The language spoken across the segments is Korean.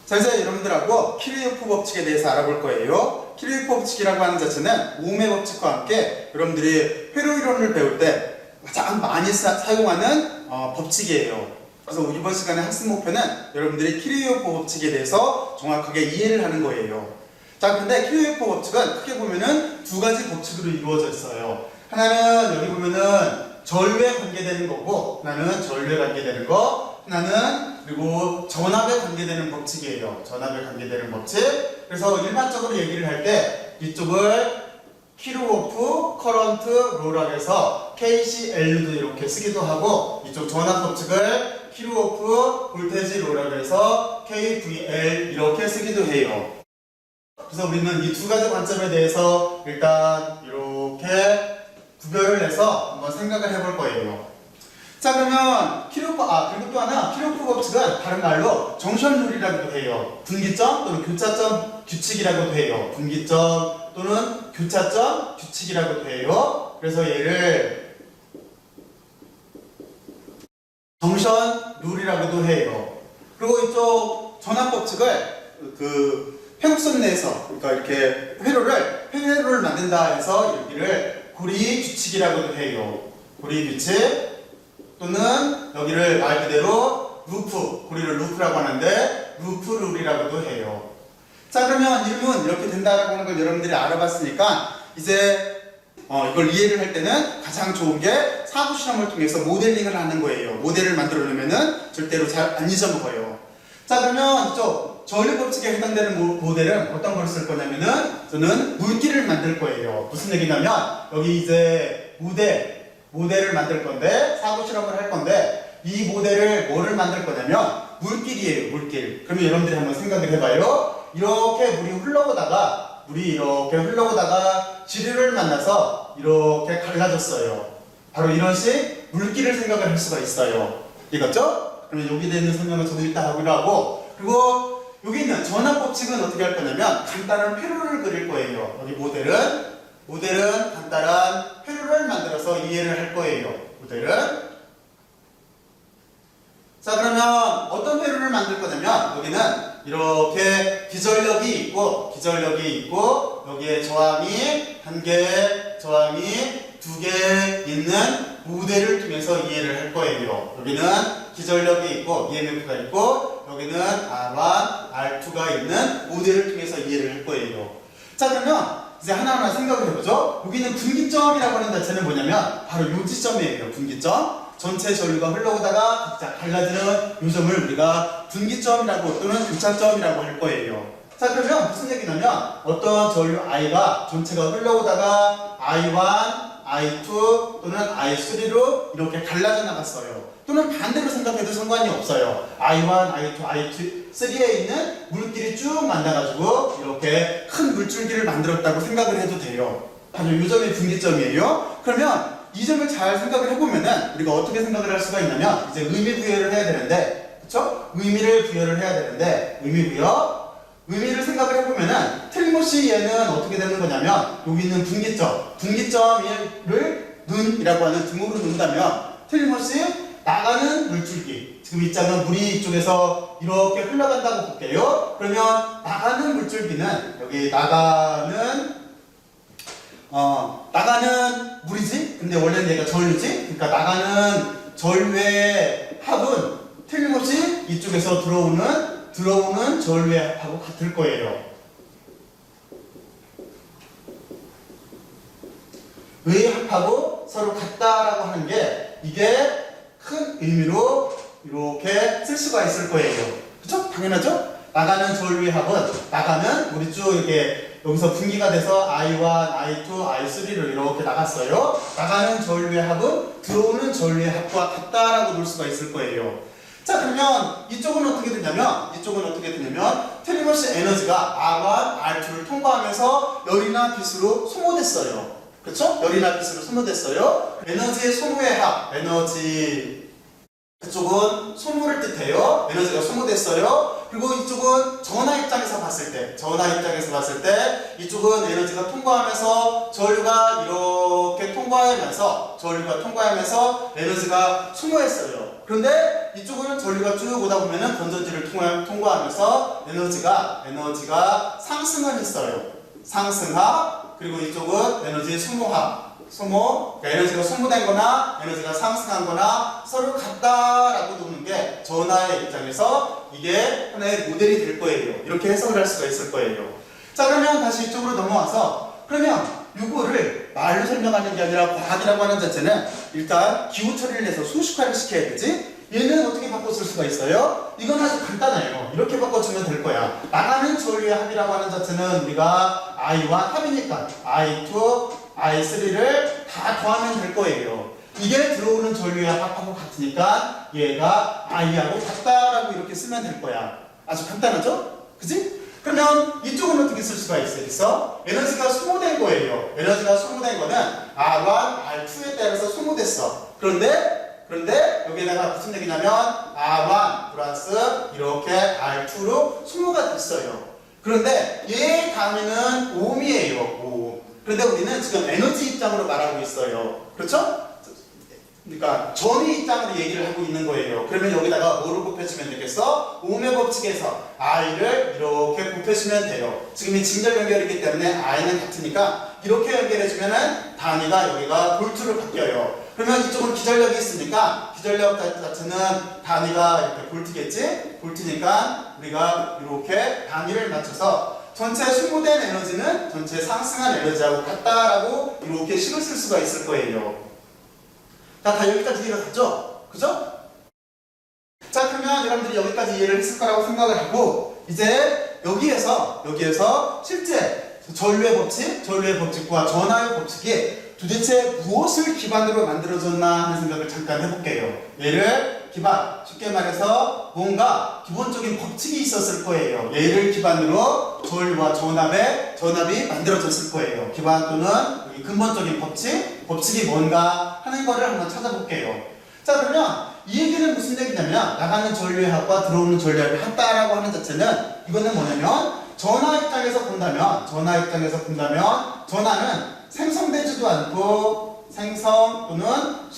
자, 이제 여러분들하고 키르요프 법칙에 대해서 알아볼 거예요. 키르요프 법칙이라고 하는 자체는 오음의 법칙과 함께 여러분들이 회로 이론을 배울 때 가장 많이 사용하는 법칙이에요. 그래서 이번 시간의 학습 목표는 여러분들이 키르요프 법칙에 대해서 정확하게 이해를 하는 거예요. 자, 근데 키르요프 법칙은 크게 보면은 두 가지 법칙으로 이루어져 있어요. 하나는 여기 보면은 전류에 관계되는 거고, 하나는 전류에 관계되는 거, 하나는 그리고 전압에 관계되는 법칙이에요. 전압에 관계되는 법칙. 그래서 일반적으로 얘기를 할 때 이쪽을 키르호프 커런트 로라고 해서 KCL도 이렇게 쓰기도 하고, 이쪽 전압 법칙을 키르호프 볼테지 로라고 해서 KVL 이렇게 쓰기도 해요. 그래서 우리는 이 두 가지 관점에 대해서 일단 이렇게 구별을 해서 한번 생각을 해볼 거예요. 자, 그러면 키르호프, 그리고 또 하나 키르호프 법칙은 다른 말로 정션룰이라고도 해요. 분기점 또는 교차점 규칙이라고도 해요. 분기점 또는 교차점 규칙이라고도 해요. 그래서 얘를 정션룰이라고도 해요. 그리고 이쪽 전압 법칙을 회곡선 내에서, 그러니까 이렇게 회로를 만든다 해서 여기를 고리 규칙이라고도 해요. 고리 규칙 또는 여기를 말 그대로 루프, 고리를 루프라고 하는데 루프룰이라고도 해요. 자, 그러면 이름은 이렇게 된다라고 하는 걸 여러분들이 알아봤으니까 이제 이걸 이해를 할 때는 가장 좋은 게 사고 실험을 통해서 모델링을 하는 거예요. 모델을 만들어내면은 절대로 잘 안 잊어먹어요. 자, 그러면 이쪽 전류 법칙에 해당되는 모델은 어떤 걸 쓸 거냐면은 저는 물기를 만들 거예요. 무슨 얘기냐면 여기 이제 모델을 만들 건데, 사고 실험을 할 건데, 이 모델을 뭐를 만들 거냐면 물길이에요. 물길. 그러면 여러분들이 한번 생각을 해봐요. 이렇게 물이 이렇게 흘러오다가 지류를 만나서 이렇게 갈라졌어요. 바로 이런 식 물길을 생각을 할 수가 있어요. 이거죠? 그러면 여기 되는 설명을 조금 이따 하기로 하고, 그리고 여기 있는 전압 법칙은 어떻게 할 거냐면 간단한 회로를 그릴 거예요. 여기 모델은 간단한 회로를 만들어서 이해를 할 거예요. 모델은. 자, 그러면 어떤 회로를 만들 거냐면 여기는 이렇게 기전력이 있고 여기에 저항이 1개, 저항이 2개 있는 모델을 통해서 이해를 할 거예요. 여기는 기전력이 있고 EMF가 있고 여기는 R1, R2가 있는 모델을 통해서 이해를 할 거예요. 자, 그러면 이제 하나하나 생각을 해보죠. 여기는 분기점이라고 하는 자체는 뭐냐면 바로 요 지점이에요. 분기점. 전체 전류가 흘러오다가 각자 갈라지는 요 점을 우리가 분기점이라고 또는 교차점이라고 할 거예요. 자, 그러면 무슨 얘기냐면 어떤 전류 I가 전체가 흘러오다가 I1, I2 또는 I3로 이렇게 갈라져 나갔어요. 또는 반대로 생각해도 상관이 없어요. I1, I2, I3에 있는 물길이 쭉 만나가지고 이렇게 큰 물줄기를 만들었다고 생각을 해도 돼요. 바로 이 점이 분기점이에요. 그러면 이 점을 잘 생각을 해보면은 우리가 어떻게 생각을 할 수가 있냐면 이제 의미 부여를 해야 되는데, 그쵸? 의미를 부여를 해야 되는데, 의미를 생각을 해보면은 틀림없이 얘는 어떻게 되는 거냐면 여기 있는 분기점을 눈이라고 하는 등으로 놓는다면 틀림없이 나가는 물줄기, 지금 있잖아 물이 이쪽에서 이렇게 흘러간다고 볼게요. 그러면 나가는 물줄기는 여기 나가는 물이지? 근데 원래는 얘가 전류지? 그러니까 나가는 전류의 합은 틀림없이 이쪽에서 들어오는 전류의 합하고 같을 거예요. 의 합하고 서로 같다라고 하는 게 이게 큰 의미로 이렇게 쓸 수가 있을 거예요. 그쵸? 당연하죠? 나가는 전류의 합은 우리 쭉 이렇게 여기서 분기가 돼서 I1, I2, I3로 이렇게 나갔어요. 나가는 전류의 합은 들어오는 전류의 합과 같다라고 볼 수가 있을 거예요. 자, 그러면 이쪽은 어떻게 되냐면 틀림없이 에너지가 R1, R2를 통과하면서 열이나 빛으로 소모됐어요. 그렇죠? 열이나 빛으로 소모됐어요. 에너지의 소모의 합, 그쪽은 소모를 뜻해요. 에너지가 소모됐어요. 그리고 이쪽은 전하 입장에서 봤을 때 이쪽은 에너지가 통과하면서 전류가 통과하면서 에너지가 소모했어요. 그런데 이쪽은 전류가 쭉 오다 보면은 건전지를 통과하면서 에너지가 상승을 했어요. 상승하, 그리고 이쪽은 에너지 소모하. 그러니까 에너지가 소모된 거나 에너지가 상승한 거나 서로 같다라고 보는 게 전하의 입장에서 이게 하나의 모델이 될 거예요. 이렇게 해석을 할 수가 있을 거예요. 자, 그러면 다시 이쪽으로 넘어와서, 그러면 이거를 말로 설명하는 게 아니라 과학이라고 하는 자체는 일단 기호 처리를 해서 수식화를 시켜야 되지. 얘는 어떻게 바꿔 쓸 수가 있어요? 이건 아주 간단해요. 이렇게 바꿔주면 될 거야. 나가는 전류의 합이라고 하는 자체는 우리가 I1 합이니까 I2, I3를 다 더하면 될 거예요. 이게 들어오는 전류의 합하고 같으니까 얘가 I하고 같다라고 이렇게 쓰면 될 거야. 아주 간단하죠? 그지? 그러면 이쪽은 어떻게 쓸 수가 있어? 에너지가 소모된 거예요. 에너지가 소모된 거는 R1, R2에 따라서 소모됐어. 그런데 여기에다가 무슨 얘기냐면 R1 플러스 이렇게 R2로 소모가 됐어요. 그런데 얘 단위는 ohm이에요. 오hm. 그런데 우리는 지금 에너지 입장으로 말하고 있어요. 그렇죠? 그러니까 전위 입장으로 얘기를 하고 있는 거예요. 그러면 여기다가 뭐를 곱해주면 되겠어? ohm의 법칙에서 I를 이렇게 곱해주면 돼요. 지금 이 직렬 연결이기 때문에 I는 같으니까 이렇게 연결해주면은 단위가 여기가 볼트로 바뀌어요. 그러면 이쪽은 기전력이 있으니까 기전력 자체는 단위가 이렇게 볼트겠지? 볼트니까 우리가 이렇게 단위를 맞춰서 전체 소모된 에너지는 전체 상승한 에너지하고 같다라고 이렇게 식을 쓸 수가 있을 거예요. 다 여기까지 이해가 갔죠? 그죠? 자, 그러면 여러분들이 여기까지 이해를 했을 거라고 생각을 하고, 이제 여기에서 실제 전류의 법칙과 전하의 법칙이 도대체 무엇을 기반으로 만들어졌나 하는 생각을 잠깐 해볼게요. 얘를 쉽게 말해서 뭔가 기본적인 법칙이 있었을 거예요. 얘를 기반으로 전류와 전압이 만들어졌을 거예요. 기반 또는 근본적인 법칙이 뭔가 하는 거를 한번 찾아볼게요. 자, 그러면 이 얘기는 무슨 얘기냐면 나가는 전류의 합과 들어오는 전류의 합이 같다라고 하는 자체는 이거는 뭐냐면 전하 입장에서 본다면 전하는 생성되지도 않고 생성 또는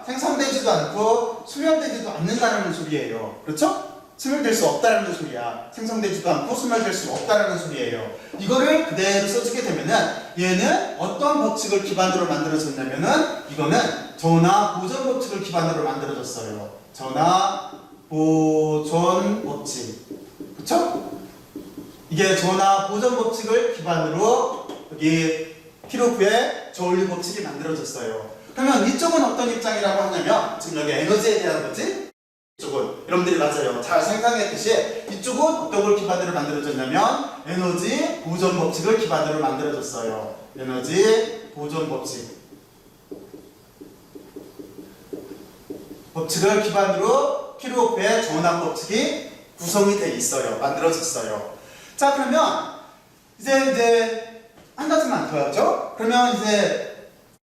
생성되지도 않고 소멸되지도 않는다는 소리예요. 그렇죠? 소멸될 수 없다라는 소리야. 생성되지도 않고 소멸될 수 없다라는 소리예요. 이거를 그대로 써주게 되면은 얘는 어떤 법칙을 기반으로 만들어졌냐면은 이거는 전하 보존 법칙을 기반으로 만들어졌어요. 전하 보존 법칙. 그쵸? 이게 전하 보존 법칙을 기반으로 여기 키로프의 전류 법칙이 만들어졌어요. 그러면 이쪽은 어떤 입장이라고 하냐면 지금 여기 에너지에 대한 거지? 이쪽은 여러분들이 맞아요. 잘 생각했듯이 이쪽은 어떤 걸 기반으로 만들어졌냐면 에너지 보존 법칙을 기반으로 만들어졌어요. 에너지 보존 법칙을 기반으로 키로프의 전압 법칙이 구성이 돼 있어요. 만들어졌어요. 자, 그러면 이제 한 가지만 더 하죠. 그러면 이제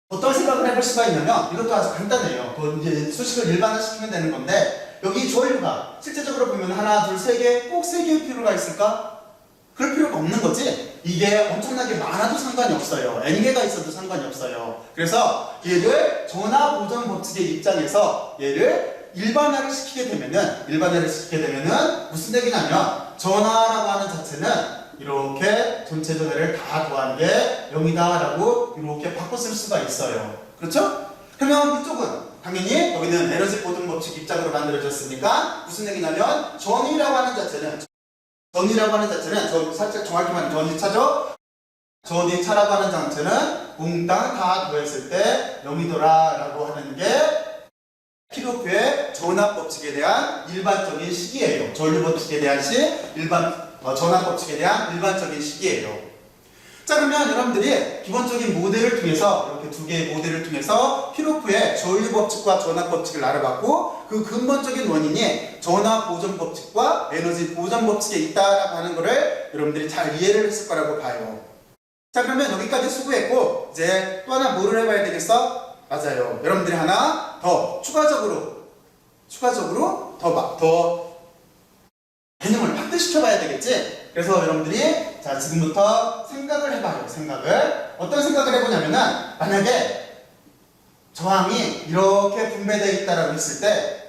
어떤 생각을 해볼 수가 있냐면 이것도 아주 간단해요. 이제 수식을 일반화시키면 되는 건데 여기 전류가 실제적으로 보면 하나, 둘, 세 개, 꼭 세 개의 필요가 있을까? 그럴 필요가 없는 거지. 이게 엄청나게 많아도 상관이 없어요. n개가 있어도 상관이 없어요. 그래서 얘를 전하 보존 법칙의 입장에서 얘를 일반화를 시키게 되면은 무슨 얘기냐면 전하라고 하는 자체는 이렇게 전체 전해를 다 더한 게 0이다라고 이렇게 바꿔 쓸 수가 있어요. 그렇죠? 그러면 이쪽은 당연히 여기는 에너지 보존 법칙 입장으로 만들어졌으니까 무슨 얘기냐면 전이라고 하는 자체는 살짝 정확히 말하면 전이차죠? 전이차라고 하는 자체는 몽땅 다 더했을 때 0이더라라고 하는 게 키로프의 전압 법칙에 대한 일반적인 식이에요. 전류 법칙에 대한 전압 법칙에 대한 일반적인 식이에요. 자, 그러면 여러분들이 기본적인 모델을 통해서 이렇게 두 개의 모델을 통해서 키로프의 전류 법칙과 전압 법칙을 알아봤고 그 근본적인 원인이 전압 보존 법칙과 에너지 보존 법칙에 있다라고 하는 거를 여러분들이 잘 이해를 했을 거라고 봐요. 자, 그러면 여기까지 수고했고 이제 또 하나 뭐를 해봐야 되겠어? 맞아요. 여러분들이 하나 더 추가적으로 더 개념을 확대시켜봐야 되겠지? 그래서 여러분들이 자 지금부터 생각을 해봐요. 어떤 생각을 해보냐면은 만약에 저항이 이렇게 분배되어 있다라고 했을 때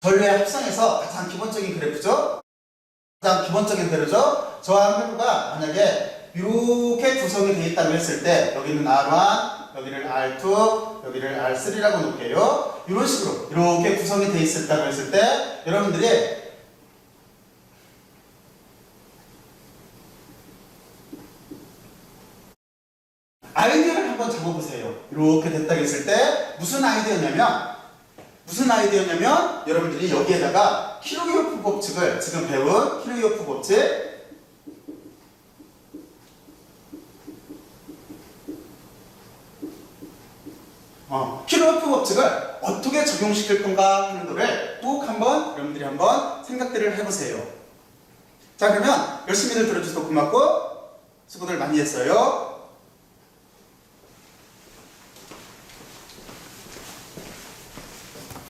전류의 합성에서 가장 기본적인 그래프죠. 가장 기본적인 대로죠. 저항 회로가 만약에 이렇게 구성이 되어 있다고 했을 때 여기는 R1, 여기를 R2, 여기를 R3라고 놓을게요. 이런 식으로 이렇게 구성이 되어 있었다고 했을 때 여러분들이 아이디어를 한번 적어보세요. 이렇게 됐다고 했을 때 무슨 아이디어냐면 여러분들이 여기에다가 키르기호프 법칙을 지금 배운 키르기호프 법칙 키르기호프 법칙을 어떻게 적용시킬 건가 하는 거를 꼭 한번 여러분들이 한번 생각들을 해보세요. 자, 그러면 열심히들 들어주셔서 고맙고 수고들 많이 했어요.